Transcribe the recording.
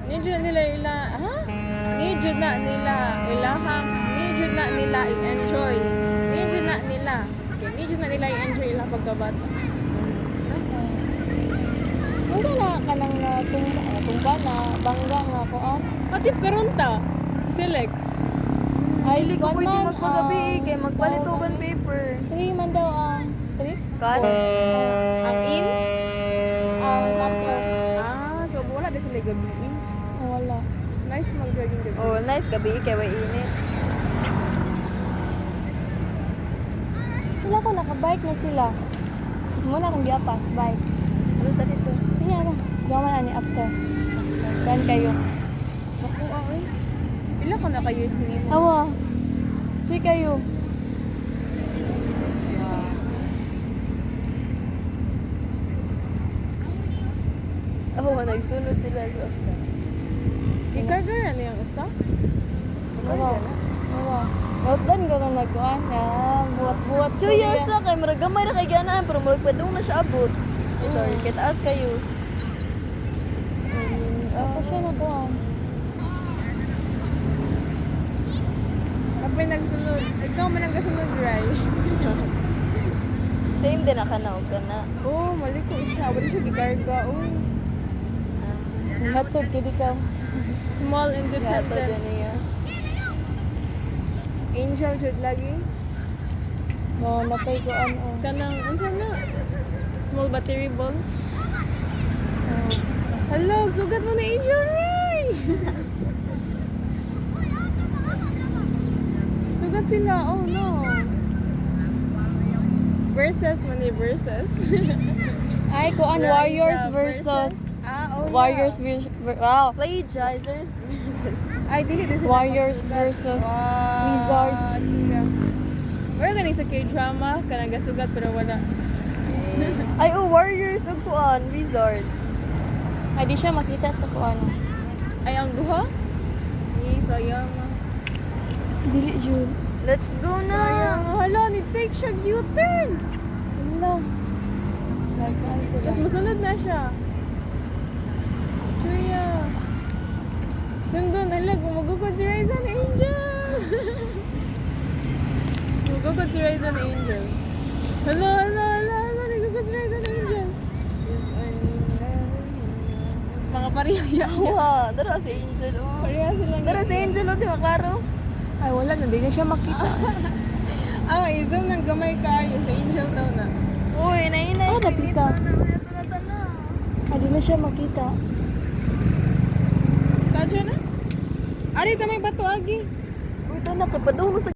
Nijud nila ila, ha? Nijud na nila ilahang, nijud na nila i-enjoy. Nijud na nila. Okay, nijud na nila i-enjoy ilang pagkabata. Masa na ka nang tumba na bangga nga kuan? Patif karon ta. Silex. Ay, Dili ko one pwede man, magpagabi kay magpalit tawag og ano? paper. 3 man daw ang 3? Kat? Ang in? Ang cut off. So wala din sila gabi. Wala. Nice mag-jogging gabi. Oh, nice gabi kay way init. Wala ko nakabike na sila. Muna akong giapas, bike. Ano ta dito? Kaya na. Gaman ani after. Dan kayo. Naku, ay. Ila ka na kayo sinimo. Awa. Three kayo. Oh, nagsunod sila sa usa. Ikarga na niyang usa? Awa. Awa. Outdan ko na nagkuhan. Buhat-buhat. Serious na kay murag gamay ra kay ganaan pero murag padung na siya abot. Eh, sorry, kay taas kayo. Ako siya nakuhan. Kapag nagsunod, ikaw man ang kasunod, Rai. Same din na kanaog ka na. Oo, mali ko siya. Wala siya gikarga. Uy. Hatod kidi ka. Small Kaya to independent. niya. Angel jud lagi. No, napay ko ano. Kanang, ano na? Small battery ball. Hello, sugat mo na Angel, Rai! Sugat sila, oh no. Versus, mani versus. Ay, kuan Warriors Raisa versus oh Warriors yeah. wow. Plagiarizers. Ay, dili din sila Warriors magsugat. versus Wow. Wizards. We're ganing sa K-drama, kanang gasugat pero wala. Ay, oh, Warriors ug kuan, Wizard. Ay, di siya makita sa kuan. Ay, ang duha? Ni, sayang. Dili jud. Let's go na. Sayang. Hala, ni take siya U-turn. Wala. Nagkaan sila. Tapos masunod na siya. Chuya. Sundon, hala, gumugugod si Rise and Angel. Gumugugod si Rise and Angel. Hala, nagugugod si Rise and Angel. Mga parihaya. Wow, dara si Angel. Oh. Pareha silang. Dara si Angel, oh, di maklaro. Ay, wala na. Di na siya makita. Ah, i-zoom ng gamay kayo. Sa Angel daw na. Uy, nainay. Ah, napita. Ay, di na siya makita. Kadyo na? Ari, tamay bato agi. Uy, ito na, kapadung mo sa